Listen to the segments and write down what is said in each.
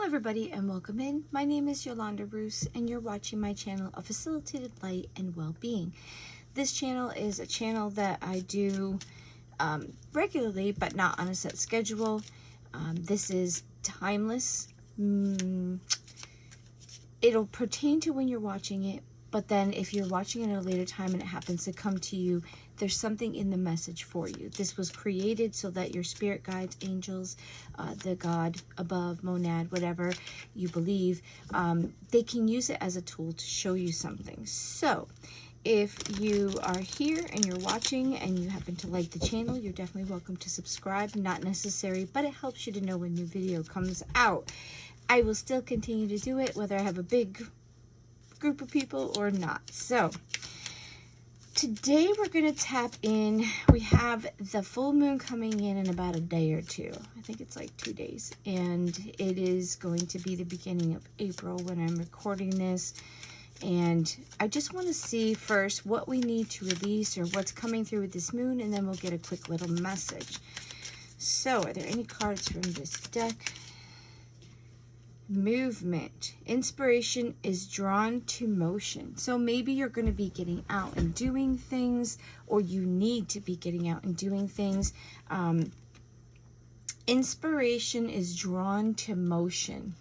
everybody and welcome in. My name is Yolanda Roos and you're watching my channel of Facilitated Light and Well-Being. This channel is a channel that I do regularly but not on a set schedule. This is timeless. It'll pertain to when you're watching it, but then if you're watching it at a later time and it happens to come to you, there's something in the message for you. This was created so that your spirit guides, angels, the God above, monad, whatever you believe, they can use it as a tool to show you something. So if you are here and you're watching and you happen to like the channel, you're definitely welcome to subscribe. Not necessary, but it helps you to know when new video comes out. I will still continue to do it whether I have a big group of people or not. So today we're going to tap in. We have the full moon coming in about a day or two. I think it's like 2 days. And it is going to be the beginning of April when I'm recording this. And I just want to see first what we need to release or what's coming through with this moon. And then we'll get a quick little message. So are there any cards from this deck? Movement. Inspiration is drawn to motion. So maybe you're going to be getting out and doing things, or you need to be getting out and doing things. Inspiration is drawn to motion.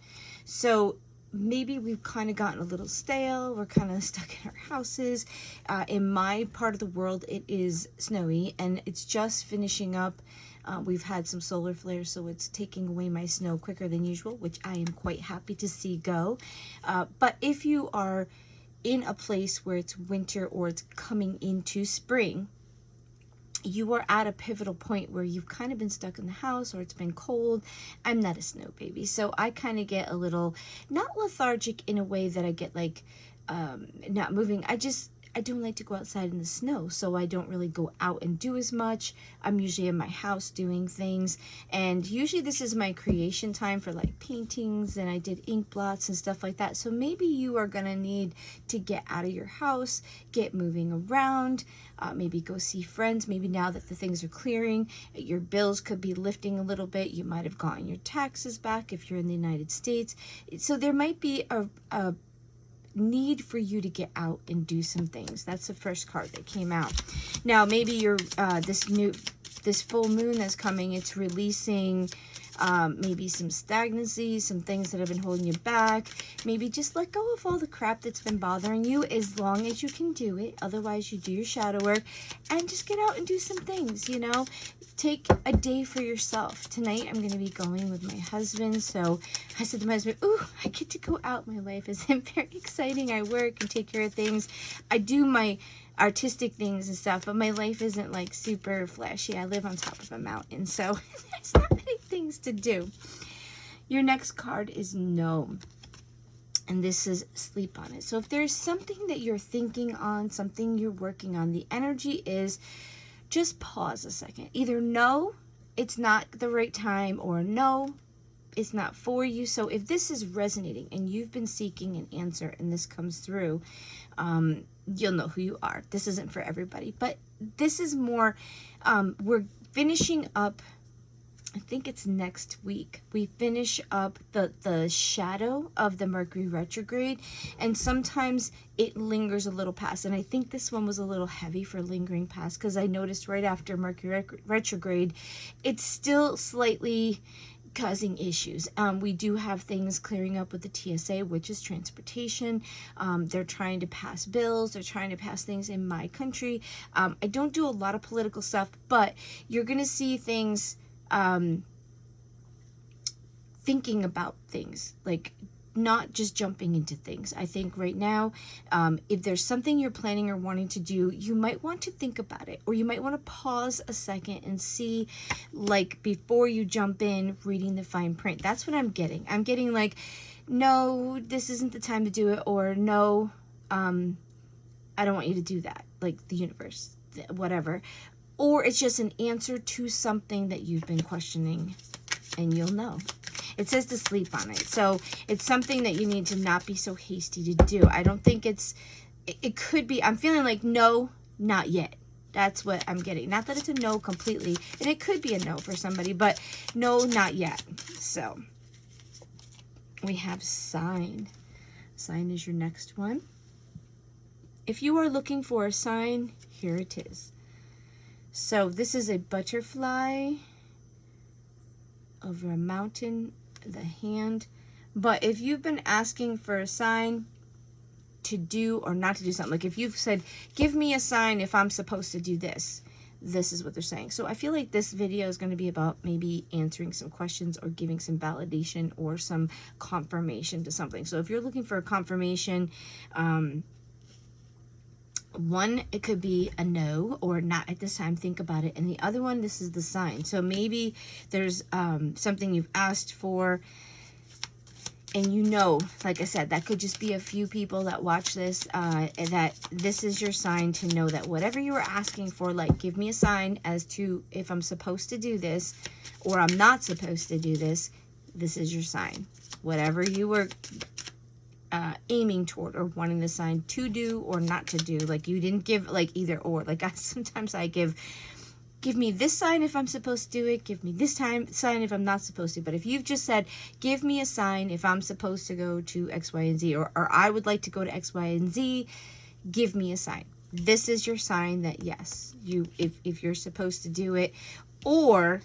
So maybe we've kind of gotten a little stale. We're kind of stuck in our houses. In my part of the world, it is snowy and it's just finishing up. We've had some solar flares, so it's taking away my snow quicker than usual, which I am quite happy to see go. But if you are in a place where it's winter or it's coming into spring, you are at a pivotal point where you've kind of been stuck in the house or it's been cold. I'm not a snow baby, so I kind of get a little, not lethargic in a way that I get like not moving. I don't like to go outside in the snow, so I don't really go out and do as much. I'm usually in my house doing things, and usually this is my creation time for like paintings, and I did ink blots and stuff like that. So maybe you are gonna need to get out of your house, get moving around, maybe go see friends. Maybe now that the things are clearing, your bills could be lifting a little bit. You might have gotten your taxes back if you're in the United States. So there might be a need for you to get out and do some things. That's the first card that came out. Now maybe you're this full moon that's coming, it's releasing maybe some stagnancy, some things that have been holding you back. Maybe just let go of all the crap that's been bothering you, as long as you can do it. Otherwise you do your shadow work and just get out and do some things, you know. Take a day for yourself. Tonight I'm going to be going with my husband, so I said to my husband, ooh, I get to go out. My life isn't very exciting. I work and take care of things. I do my artistic things and stuff, but my life isn't like super flashy. I live on top of a mountain, so there's not many things to do. Your next card is Gnome, and this is sleep on it. So if there's something that you're thinking on, something you're working on, the energy is just pause a second. Either no, it's not the right time, or no, it's not for you. So if this is resonating and you've been seeking an answer and this comes through, you'll know who you are. This isn't for everybody, but this is more, we're finishing up, I think it's next week, we finish up the shadow of the Mercury retrograde, and sometimes it lingers a little past, and I think this one was a little heavy for lingering past, because I noticed right after Mercury retrograde, it's still slightly causing issues. We do have things clearing up with the TSA, which is transportation. They're trying to pass bills. They're trying to pass things in my country. I don't do a lot of political stuff, but you're going to see things, thinking about things, like not just jumping into things. I think right now, if there's something you're planning or wanting to do, you might want to think about it, or you might want to pause a second and see, like, before you jump in, reading the fine print. That's what I'm getting. I'm getting like, no, this isn't the time to do it, or no, I don't want you to do that, like the universe, whatever. Or it's just an answer to something that you've been questioning, and you'll know. It says to sleep on it. So it's something that you need to not be so hasty to do. I don't think it could be, I'm feeling like no, not yet. That's what I'm getting. Not that it's a no completely, and it could be a no for somebody, but no, not yet. So we have sign. Sign is your next one. If you are looking for a sign, here it is. So this is a butterfly over a mountain, the hand. But if you've been asking for a sign to do or not to do something, like if you've said, give me a sign if I'm supposed to do this, this is what they're saying. So I feel like this video is going to be about maybe answering some questions or giving some validation or some confirmation to something. So if you're looking for a confirmation, one, it could be a no or not at this time, think about it. And the other one, this is the sign. So maybe there's something you've asked for, and you know, like I said, that could just be a few people that watch this, that this is your sign to know that whatever you were asking for, like give me a sign as to if I'm supposed to do this or I'm not supposed to do this, this is your sign. Whatever you were aiming toward or wanting the sign to do or not to do, like you didn't give like either or. Like sometimes I give me this sign if I'm supposed to do it, give me this sign if I'm not supposed to. But if you've just said, give me a sign if I'm supposed to go to X, Y, and Z, or I would like to go to X, Y, and Z, give me a sign. This is your sign that yes, if you're supposed to do it, or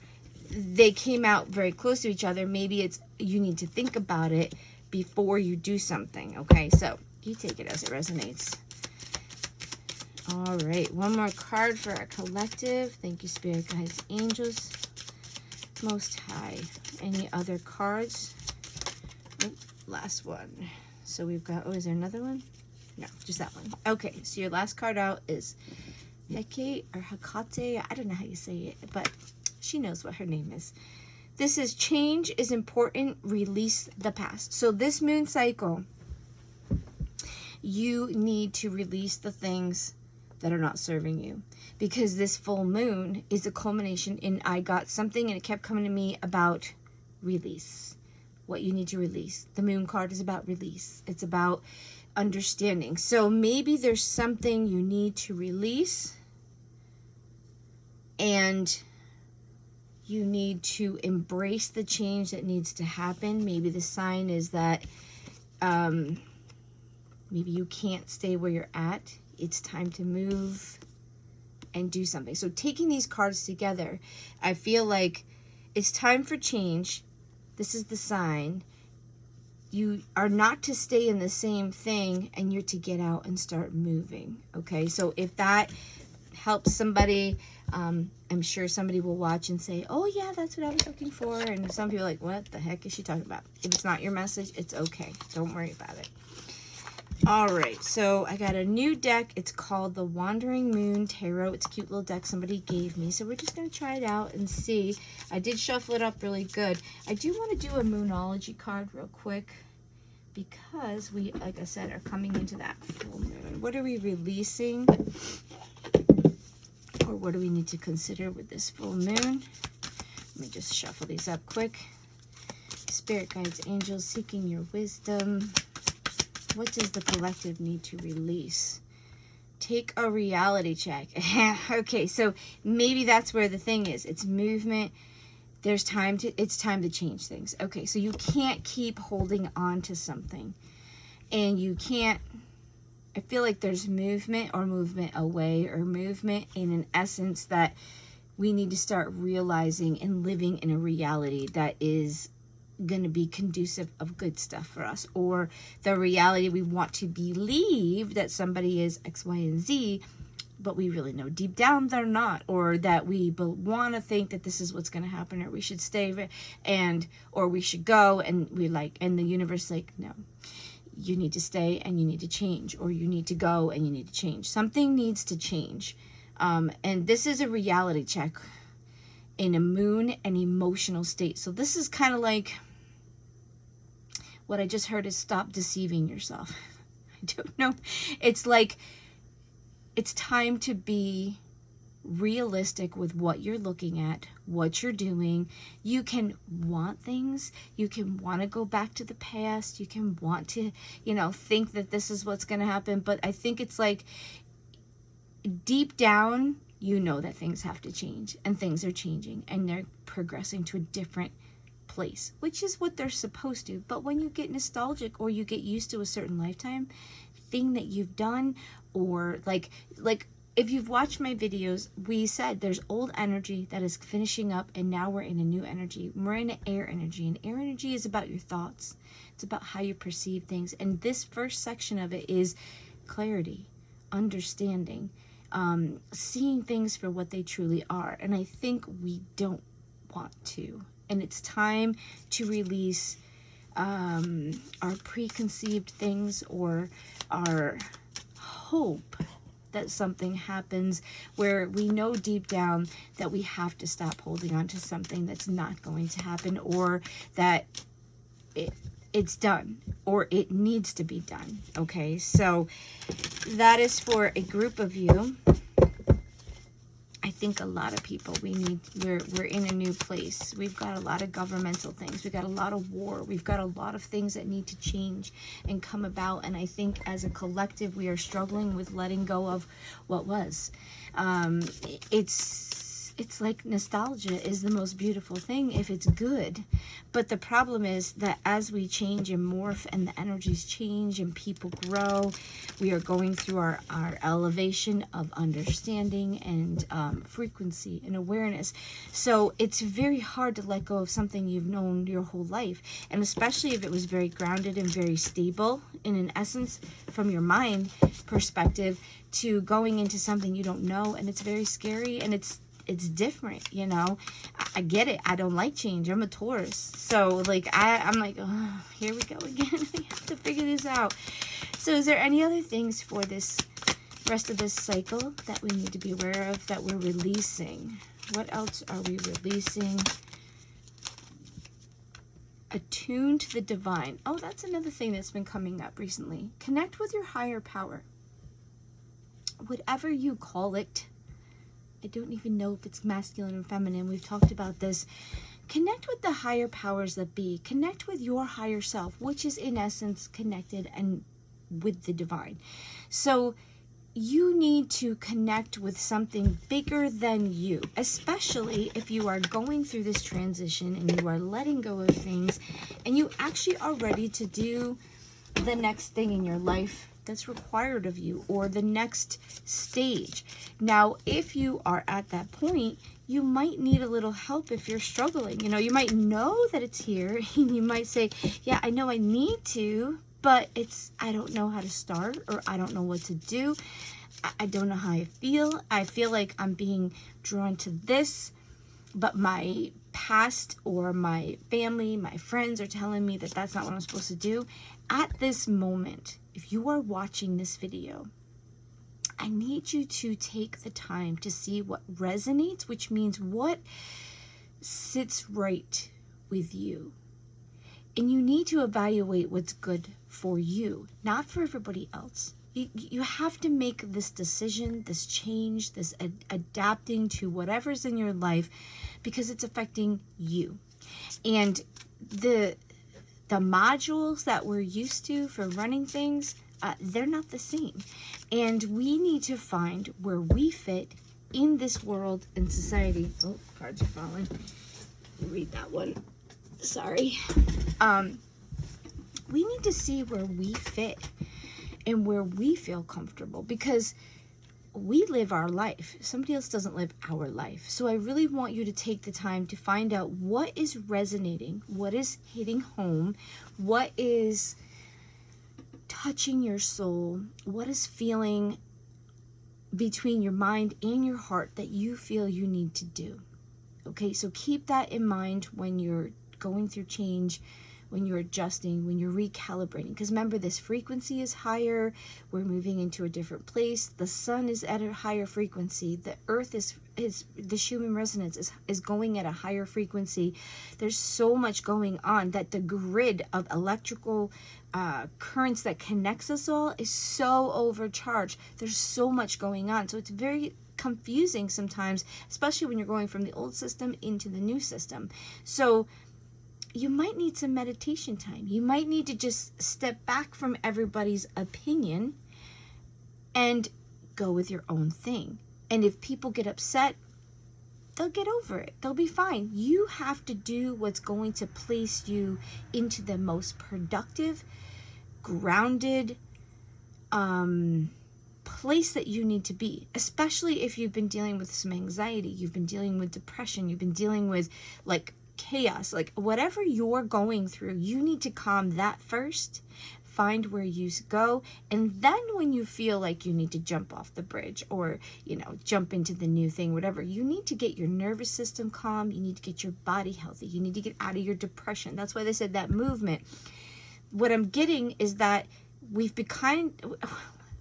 they came out very close to each other, maybe it's you need to think about it before you do something. Okay, so you take it as it resonates. All right, one more card for our collective. Thank you, Spirit Guides, Angels, Most High. Any other cards? Oh, last one. So we've got, oh, is there another one? No, just that one. Okay, so your last card out is Heke or Hecate. I don't know how you say it, but she knows what her name is. This is change is important, release the past. So this moon cycle, you need to release the things that are not serving you. Because this full moon is a culmination in, I got something and it kept coming to me about release. What you need to release. The moon card is about release. It's about understanding. So maybe there's something you need to release, and you need to embrace the change that needs to happen. Maybe the sign is that maybe you can't stay where you're at. It's time to move and do something. So taking these cards together, I feel like it's time for change. This is the sign. You are not to stay in the same thing, and you're to get out and start moving. Okay, so if that helps somebody, I'm sure somebody will watch and say, oh yeah, that's what I was looking for. And some people are like, what the heck is she talking about? If it's not your message, it's okay. Don't worry about it. All right, so I got a new deck. It's called the Wandering Moon Tarot. It's a cute little deck somebody gave me. So we're just going to try it out and see. I did shuffle it up really good. I do want to do a Moonology card real quick, because we, like I said, are coming into that full moon. What are we releasing? Or what do we need to consider with this full moon? Let me just shuffle these up quick. Spirit Guides, Angels, seeking your wisdom. What does the collective need to release? Take a reality check. Okay, so maybe that's where the thing is. It's movement. It's time to change things. Okay, so you can't keep holding on to something. And you can't, I feel like there's movement or movement away or movement in an essence that we need to start realizing and living in a reality that is going to be conducive of good stuff for us, or the reality we want to believe that somebody is X, Y, and Z, but we really know deep down they're not, or that we want to think that this is what's going to happen, or we should stay or we should go, and and the universe like, no, you need to stay and you need to change, or you need to go and you need to change. Something needs to change. And this is a reality check in a moon and emotional state. So this is kind of like what I just heard is stop deceiving yourself. I don't know. It's like, it's time to be realistic with what you're looking at, what you're doing. You can want things. You can want to go back to the past. You can want to, think that this is what's going to happen. But I think it's like deep down, you know that things have to change, and things are changing, and they're progressing to a different place. place, which is what they're supposed to. But when you get nostalgic or you get used to a certain lifetime thing that you've done, or like if you've watched my videos, we said there's old energy that is finishing up, and now we're in a new energy. We're in an air energy, and air energy is about your thoughts. It's about how you perceive things. And this first section of it is clarity, understanding, seeing things for what they truly are. And I think we don't want to. And it's time to release our preconceived things, or our hope that something happens, where we know deep down that we have to stop holding on to something that's not going to happen, or that it's done, or it needs to be done. Okay, so that is for a group of you. I think a lot of people, we're in a new place. We've got a lot of governmental things. We've got a lot of war. We've got a lot of things that need to change and come about. And I think as a collective, we are struggling with letting go of what was. It's like nostalgia is the most beautiful thing if it's good. But the problem is that as we change and morph, and the energies change and people grow, we are going through our elevation of understanding and frequency and awareness. So it's very hard to let go of something you've known your whole life. And especially if it was very grounded and very stable in an essence from your mind perspective, to going into something you don't know, and it's very scary, and it's different, you know. I get it. I don't like change. I'm a Taurus. So like I'm like, oh, here we go again. We have to figure this out. So is there any other things for this rest of this cycle that we need to be aware of, that we're releasing? What else are we releasing? Attune to the divine. Oh, that's another thing that's been coming up recently. Connect with your higher power. Whatever you call it. I don't even know if it's masculine or feminine. We've talked about this. Connect with the higher powers that be. Connect with your higher self, which is in essence connected and with the divine. So you need to connect with something bigger than you, especially if you are going through this transition and you are letting go of things, and you actually are ready to do the next thing in your life that's required of you, or the next stage. Now, if you are at that point, you might need a little help if you're struggling. You know, you might know that it's here, and you might say, yeah, I know I need to, but I don't know how to start, or I don't know what to do. I don't know how I feel. I feel like I'm being drawn to this, but my past or my family, my friends are telling me that that's not what I'm supposed to do. At this moment, if you are watching this video, I need you to take the time to see what resonates, which means what sits right with you. And you need to evaluate what's good for you, not for everybody else. You have to make this decision, this change, this adapting to whatever's in your life, because it's affecting you. And the modules that we're used to for running things, they're not the same. And we need to find where we fit in this world and society. Oh, cards are falling. Read that one. Sorry. We need to see where we fit and where we feel comfortable, because we live our life. Somebody else doesn't live our life. So I really want you to take the time to find out what is resonating, what is hitting home, what is touching your soul, what is feeling between your mind and your heart that you feel you need to do. Okay, so keep that in mind when you're going through change, when you're adjusting, when you're recalibrating. Because remember, this frequency is higher. We're moving into a different place. The sun is at a higher frequency. The earth is the Schumann resonance is going at a higher frequency. There's so much going on that the grid of electrical currents that connects us all is so overcharged. There's so much going on. So it's very confusing sometimes, especially when you're going from the old system into the new system. So you might need some meditation time. You might need to just step back from everybody's opinion and go with your own thing. And if people get upset, they'll get over it. They'll be fine. You have to do what's going to place you into the most productive, grounded place that you need to be, especially if you've been dealing with some anxiety, you've been dealing with depression, you've been dealing with like chaos, like whatever you're going through, you need to calm that first, find where you go, and then when you feel like you need to jump off the bridge or, you know, jump into the new thing, whatever, you need to get your nervous system calm, you need to get your body healthy, you need to get out of your depression. That's why they said that movement. What I'm getting is that we've become,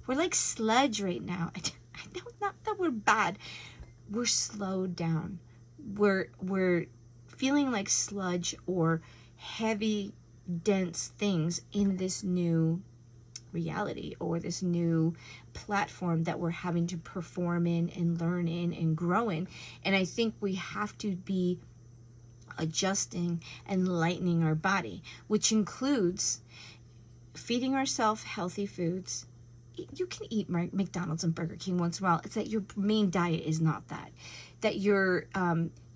we're like sludge right now. I know, not that we're bad, we're slowed down. We're feeling like sludge or heavy, dense things in this new reality or this new platform that we're having to perform in and learn in and grow in. And I think we have to be adjusting and lightening our body, which includes feeding ourselves healthy foods. You can eat McDonald's and Burger King once in a while. It's that your main diet is not that. That you're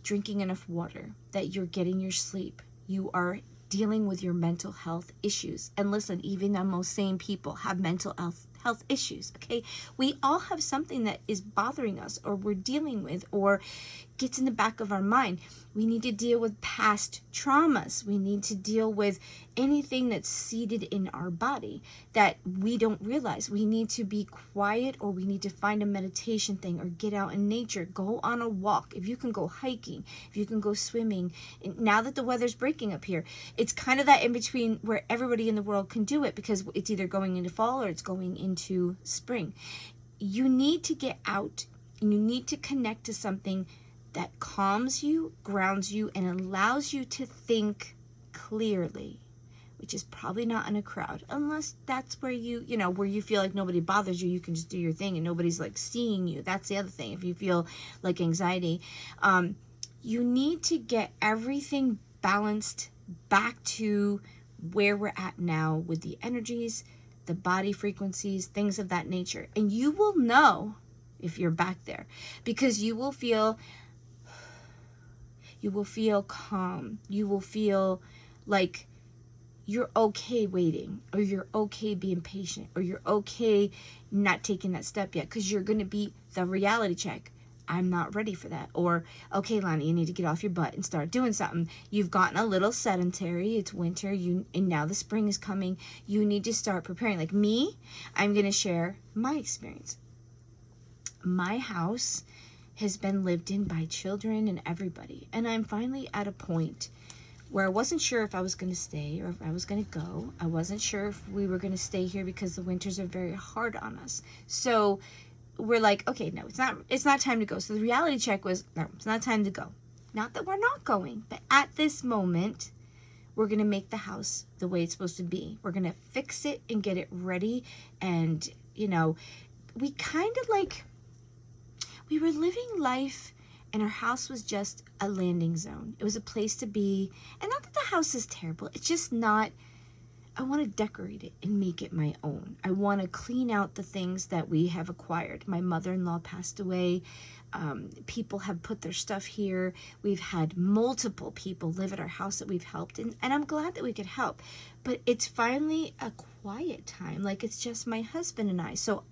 drinking enough water, that you're getting your sleep, you are dealing with your mental health issues. And listen, even the most sane people have mental health issues, okay? We all have something that is bothering us or we're dealing with or gets in the back of our mind. We need to deal with past traumas. We need to deal with anything that's seated in our body that we don't realize. We need to be quiet, or we need to find a meditation thing or get out in nature, go on a walk. If you can go hiking, if you can go swimming. And now that the weather's breaking up here, it's kind of that in between where everybody in the world can do it because it's either going into fall or it's going into spring. You need to get out and you need to connect to something that calms you, grounds you, and allows you to think clearly, which is probably not in a crowd, unless that's where you know, where you feel like nobody bothers you, you can just do your thing and nobody's like seeing you. That's the other thing. If you feel like anxiety, you need to get everything balanced back to where we're at now with the energies, the body frequencies, things of that nature. And you will know if you're back there because you will feel calm. You will feel like you're okay waiting, or you're okay being patient, or you're okay not taking that step yet, because you're going to be the reality check. I'm not ready for that. Or, okay, Lonnie, you need to get off your butt and start doing something. You've gotten a little sedentary. It's winter, and now the spring is coming. You need to start preparing. Like me, I'm going to share my experience. My house has been lived in by children and everybody. And I'm finally at a point where I wasn't sure if I was going to stay or if I was going to go. I wasn't sure if we were going to stay here because the winters are very hard on us. So we're like, okay, no, it's not time to go. So the reality check was, no, it's not time to go. Not that we're not going, but at this moment, we're going to make the house the way it's supposed to be. We're going to fix it and get it ready. And, you know, we kind of like, we were living life and our house was just a landing zone. It was a place to be. And not that the house is terrible. It's just not, I want to decorate it and make it my own. I want to clean out the things that we have acquired. My mother-in-law passed away. People have put their stuff here. We've had multiple people live at our house that we've helped. And I'm glad that we could help. But it's finally a quiet time. Like it's just my husband and I. So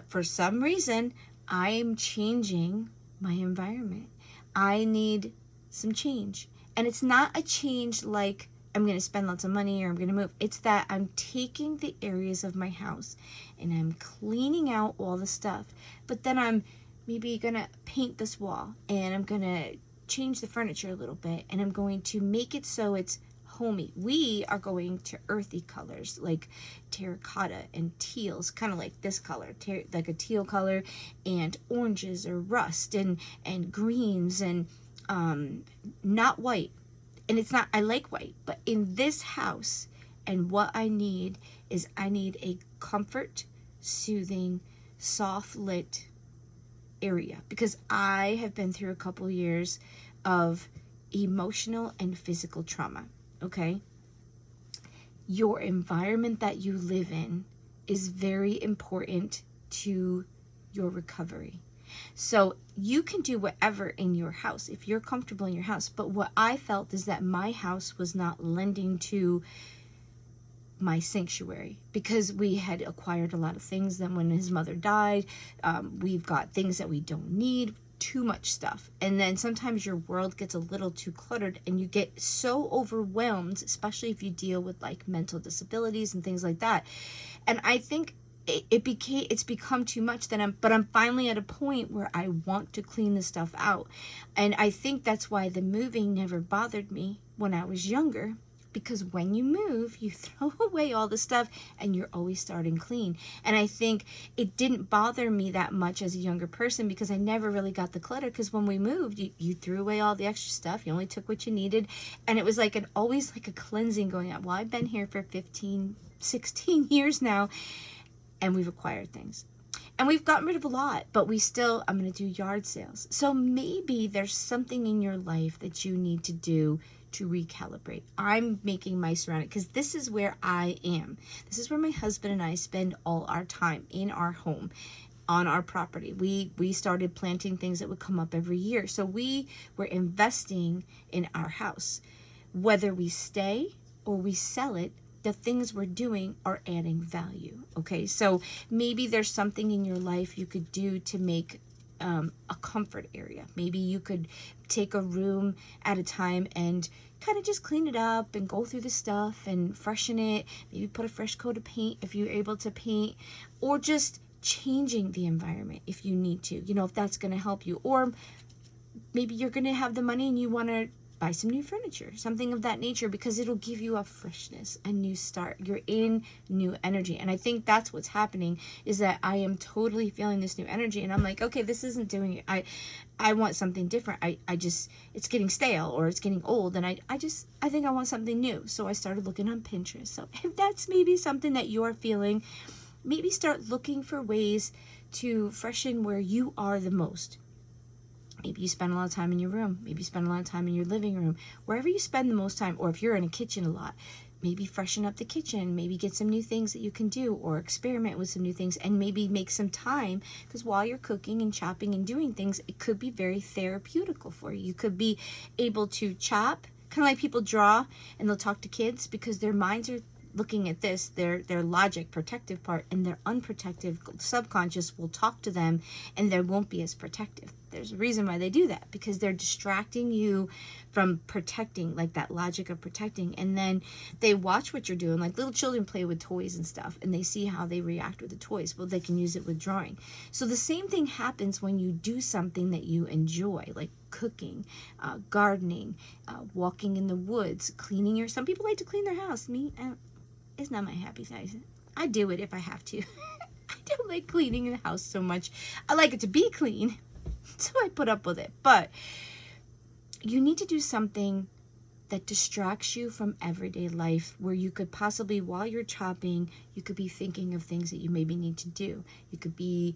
for some reason, I'm changing my environment. I need some change. And it's not a change like I'm going to spend lots of money or I'm going to move. It's that I'm taking the areas of my house and I'm cleaning out all the stuff. But then I'm maybe going to paint this wall and I'm going to change the furniture a little bit and I'm going to make it so it's homey. We are going to earthy colors like terracotta and teals, kind of like this color, like a teal color, and oranges or rust and greens and not white. And it's not, I like white, but in this house, and what I need is I need a comfort, soothing, soft lit area because I have been through a couple years of emotional and physical trauma. Okay, your environment that you live in is very important to your recovery. So you can do whatever in your house if you're comfortable in your house. But what I felt is that my house was not lending to my sanctuary, because we had acquired a lot of things. Then when his mother died, we've got things that we don't need, too much stuff. And then sometimes your world gets a little too cluttered and you get so overwhelmed, especially if you deal with like mental disabilities and things like that. And I think it's become too much. But I'm finally at a point where I want to clean the stuff out. And I think that's why the moving never bothered me when I was younger, because when you move, you throw away all the stuff and you're always starting clean. And I think it didn't bother me that much as a younger person because I never really got the clutter, because when we moved, you threw away all the extra stuff. You only took what you needed. And it was like always like a cleansing going on. Well, I've been here for 15, 16 years now, and we've acquired things. And we've gotten rid of a lot, but I'm going to do yard sales. So maybe there's something in your life that you need to do to recalibrate. I'm making my surrounding, because this is where I am. This is where my husband and I spend all our time, in our home, on our property. We started planting things that would come up every year. So we were investing in our house. Whether we stay or we sell it, the things we're doing are adding value. Okay, so maybe there's something in your life you could do to make a comfort area. Maybe you could take a room at a time and kind of just clean it up and go through the stuff and freshen it. Maybe put a fresh coat of paint if you're able to paint, or just changing the environment if you need to, if that's going to help you. Or maybe you're going to have the money and you want to buy some new furniture, something of that nature, because it'll give you a freshness, a new start. You're in new energy. And I think that's what's happening, is that I am totally feeling this new energy. And I'm like, okay, this isn't doing it. I want something different. I just, it's getting stale or it's getting old. And I think I want something new. So I started looking on Pinterest. So if that's maybe something that you're feeling, maybe start looking for ways to freshen where you are the most. Maybe you spend a lot of time in your room. Maybe you spend a lot of time in your living room. Wherever you spend the most time, or if you're in a kitchen a lot, maybe freshen up the kitchen. Maybe get some new things that you can do, or experiment with some new things, and maybe make some time, because while you're cooking and chopping and doing things, it could be very therapeutical for you. You could be able to chop, kind of like people draw and they'll talk to kids, because their minds are looking at this, their logic, protective part, and their unprotective subconscious will talk to them, and they won't be as protective. There's a reason why they do that, because they're distracting you from protecting, like that logic of protecting. And then they watch what you're doing. Like little children play with toys and stuff, and they see how they react with the toys. Well, they can use it with drawing. So the same thing happens when you do something that you enjoy, like cooking, gardening, walking in the woods, cleaning some people like to clean their house. Me, it's not my happy size. I do it if I have to. I don't like cleaning the house so much. I like it to be clean, so I put up with it. But you need to do something that distracts you from everyday life, where you could possibly, while you're chopping, you could be thinking of things that you maybe need to do. You could be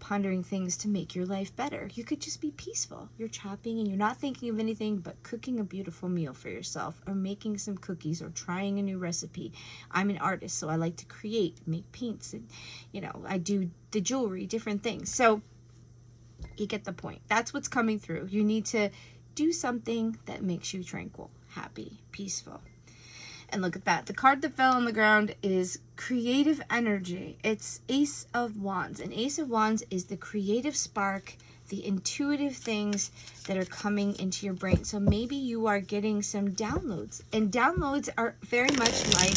pondering things to make your life better. You could just be peaceful. You're chopping and you're not thinking of anything but cooking a beautiful meal for yourself, or making some cookies, or trying a new recipe. I'm an artist, so I like to create, make paints, and I do the jewelry, different things. So you get the point. That's what's coming through. You need to do something that makes you tranquil, happy, peaceful. And look at that. The card that fell on the ground is creative energy. It's Ace of Wands. And Ace of Wands is the creative spark, the intuitive things that are coming into your brain. So maybe you are getting some downloads. And downloads are very much like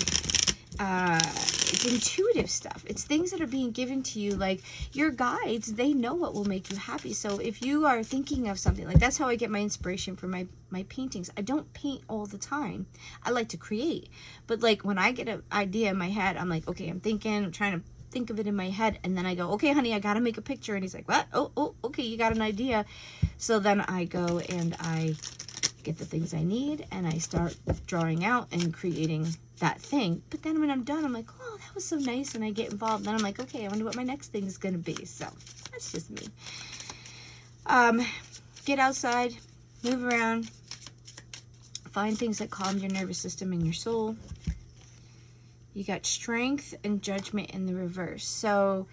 it's intuitive stuff. It's things that are being given to you, like your guides. They know what will make you happy. So if you are thinking of something, like that's how I get my inspiration for my paintings. I don't paint all the time. I like to create, but like when I get an idea in my head, I'm like, okay, I'm trying to think of it in my head, and then I go, okay, honey, I gotta make a picture. And he's like, what? Oh, okay, you got an idea. So then I go and I get the things I need, and I start drawing out and creating that thing. But then when I'm done, I'm like, oh, that was so nice, and I get involved. Then I'm like, okay, I wonder what my next thing is gonna be. So that's just me. Get outside, move around, find things that calm your nervous system and your soul. You got strength and judgment in the reverse. So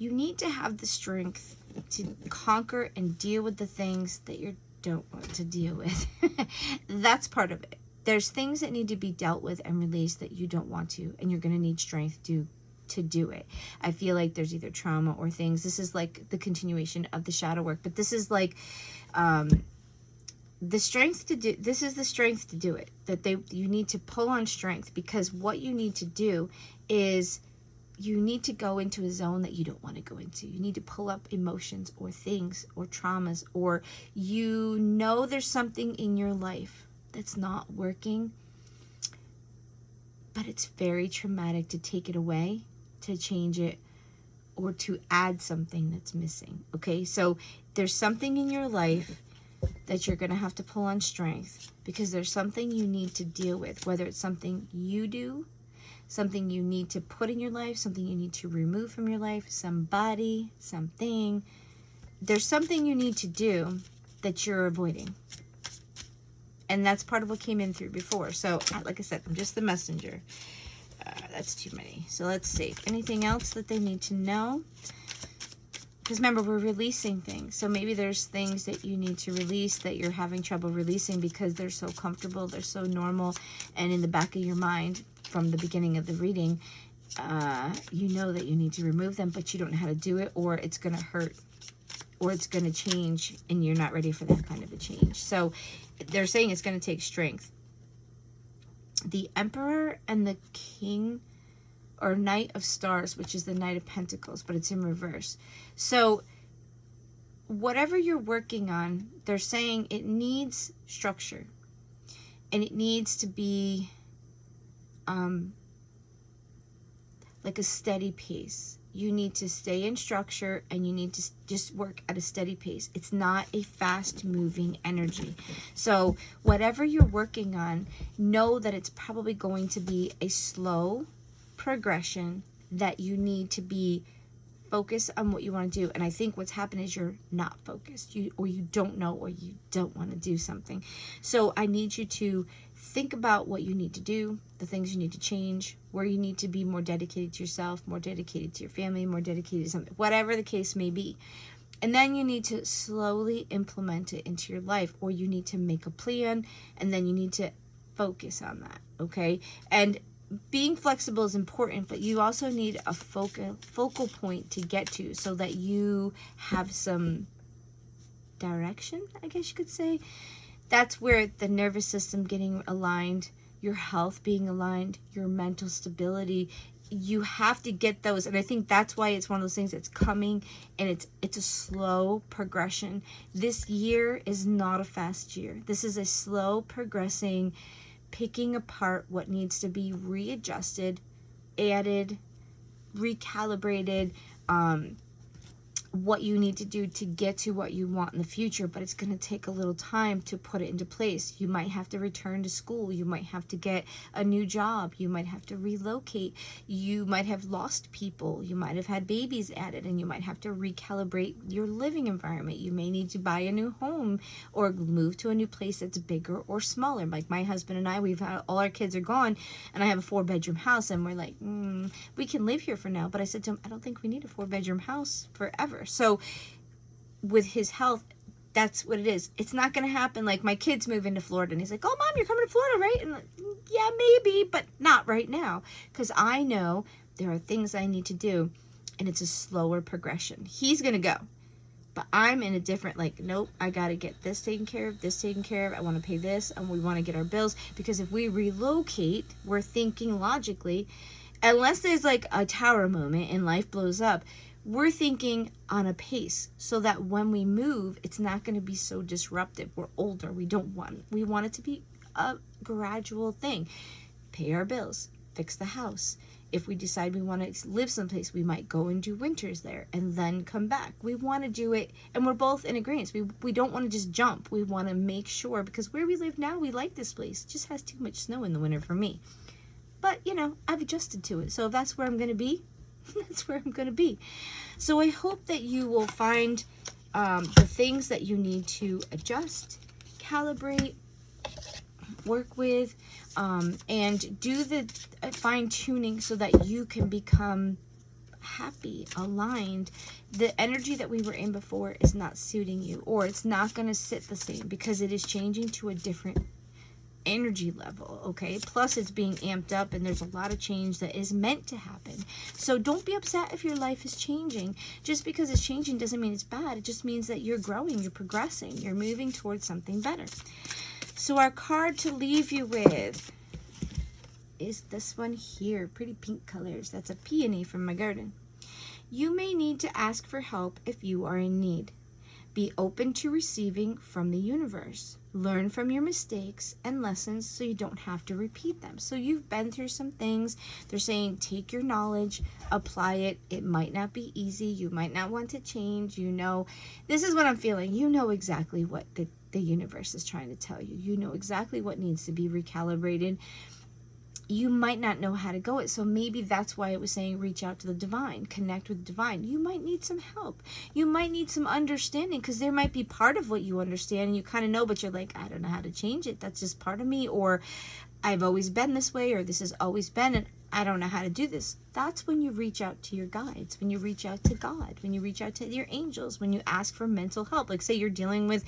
you need to have the strength to conquer and deal with the things that you don't want to deal with. That's part of it. There's things that need to be dealt with and released that you don't want to, and you're going to need strength to do it. I feel like there's either trauma or things. This is like the continuation of the shadow work, but this is like the strength to do. This is the strength to do it. You need to pull on strength, because what you need to do is you need to go into a zone that you don't want to go into. You need to pull up emotions or things or traumas, or you know there's something in your life that's not working, but it's very traumatic to take it away, to change it, or to add something that's missing. Okay, so there's something in your life that you're going to have to pull on strength, because there's something you need to deal with, whether it's something you do, something you need to put in your life, something you need to remove from your life, somebody, something. There's something you need to do that you're avoiding. And that's part of what came in through before. So, like I said, I'm just the messenger. That's too many. So let's see. Anything else that they need to know? Because remember, we're releasing things. So maybe there's things that you need to release that you're having trouble releasing because they're so comfortable, they're so normal, and in the back of your mind, from the beginning of the reading, you know that you need to remove them, but you don't know how to do it, or it's going to hurt, or it's going to change, and you're not ready for that kind of a change. So they're saying it's going to take strength. The Emperor and the King, or Knight of Stars, which is the Knight of Pentacles, but it's in reverse. So whatever you're working on, they're saying it needs structure, and it needs to be like a steady pace. You need to stay in structure, and you need to just work at a steady pace. It's not a fast moving energy. So whatever you're working on, know that it's probably going to be a slow progression, that you need to be focused on what you want to do. And I think what's happened is you're not focused, or you don't know, or you don't want to do something. So I need you to think about what you need to do, the things you need to change, where you need to be more dedicated to yourself, more dedicated to your family, more dedicated to something, whatever the case may be. And then you need to slowly implement it into your life, or you need to make a plan, and then you need to focus on that, okay? And being flexible is important, but you also need a focal point to get to, so that you have some direction, I guess you could say. That's where the nervous system getting aligned, your health being aligned, your mental stability, you have to get those. And I think that's why it's one of those things that's coming, and it's a slow progression. This year is not a fast year. This is a slow progressing, picking apart what needs to be readjusted, added, recalibrated, what you need to do to get to what you want in the future, but it's going to take a little time to put it into place. You might have to return to school. You might have to get a new job. You might have to relocate. You might have lost people. You might have had babies added, and you might have to recalibrate your living environment. You may need to buy a new home, or move to a new place that's bigger or smaller. Like my husband and I, we've had, all our kids are gone, and I have a 4-bedroom house, and we're like, we can live here for now. But I said to him, I don't think we need a 4-bedroom house forever. So with his health, that's what it is. It's not going to happen. Like my kids move into Florida, and he's like, oh, Mom, you're coming to Florida, right? And like, yeah, maybe, but not right now. Because I know there are things I need to do, and it's a slower progression. He's going to go. But I'm in a different, like, nope, I got to get this taken care of, this taken care of. I want to pay this, and we want to get our bills. Because if we relocate, we're thinking logically, unless there's like a tower moment and life blows up, we're thinking on a pace, so that when we move, it's not going to be so disruptive. We're older. We want it to be a gradual thing. Pay our bills, fix the house. If we decide we want to live someplace, we might go and do winters there and then come back. We want to do it, and we're both in agreement. We don't want to just jump. We want to make sure, because where we live now, we like this place. It just has too much snow in the winter for me. But, I've adjusted to it. So if that's where I'm going to be, that's where I'm going to be. So I hope that you will find the things that you need to adjust, calibrate, work with, and do the fine tuning, so that you can happy, aligned. The energy that we were in before is not suiting you, or it's not going to sit the same because it is changing to a different energy level, okay? Plus it's being amped up, and there's a lot of change that is meant to happen. So don't be upset if your life is changing. Just because it's changing doesn't mean it's bad. It just means that you're growing, you're progressing, you're moving towards something better. So our card to leave you with is this one here. Pretty pink colors. That's a peony from my garden. You may need to ask for help if you are in need. Be open to receiving from the universe. Learn from your mistakes and lessons so you don't have to repeat them. So you've been through some things. They're saying take your knowledge, apply it. It might not be easy. You might not want to change. You know, this is what I'm feeling. You know exactly what the universe is trying to tell you. You know exactly what needs to be recalibrated. You might not know how to go it. So maybe that's why it was saying reach out to the divine, connect with the divine. You might need some help. You might need some understanding, because there might be part of what you understand and you kind of know, but you're like, I don't know how to change it. That's just part of me, or I've always been this way, or this has always been, and I don't know how to do this. That's when you reach out to your guides, when you reach out to God, when you reach out to your angels, when you ask for mental help. Like say you're dealing with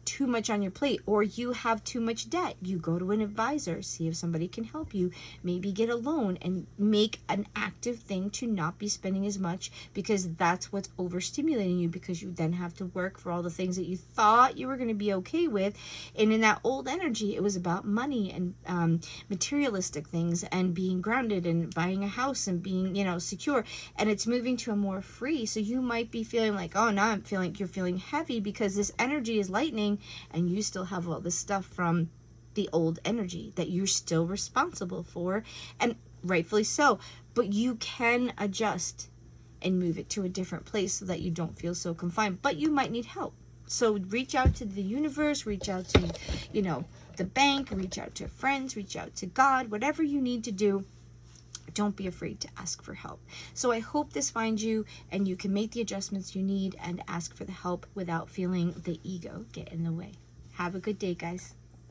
too much on your plate, or you have too much debt, you go to an advisor, see if somebody can help you, maybe get a loan and make an active thing to not be spending as much, because that's what's overstimulating you, because you then have to work for all the things that you thought you were going to be okay with. And in that old energy, it was about money and materialistic things and being grounded and buying a house and being, you know, secure, and it's moving to a more free. So you might be feeling like, oh, now you're feeling heavy because this energy is lightening, and you still have all this stuff from the old energy that you're still responsible for, and rightfully so. But you can adjust and move it to a different place so that you don't feel so confined, but you might need help. So reach out to the universe, reach out to, you know, the bank, reach out to friends, reach out to God, whatever you need to do. Don't be afraid to ask for help. So I hope this finds you and you can make the adjustments you need and ask for the help without feeling the ego get in the way. Have a good day, guys.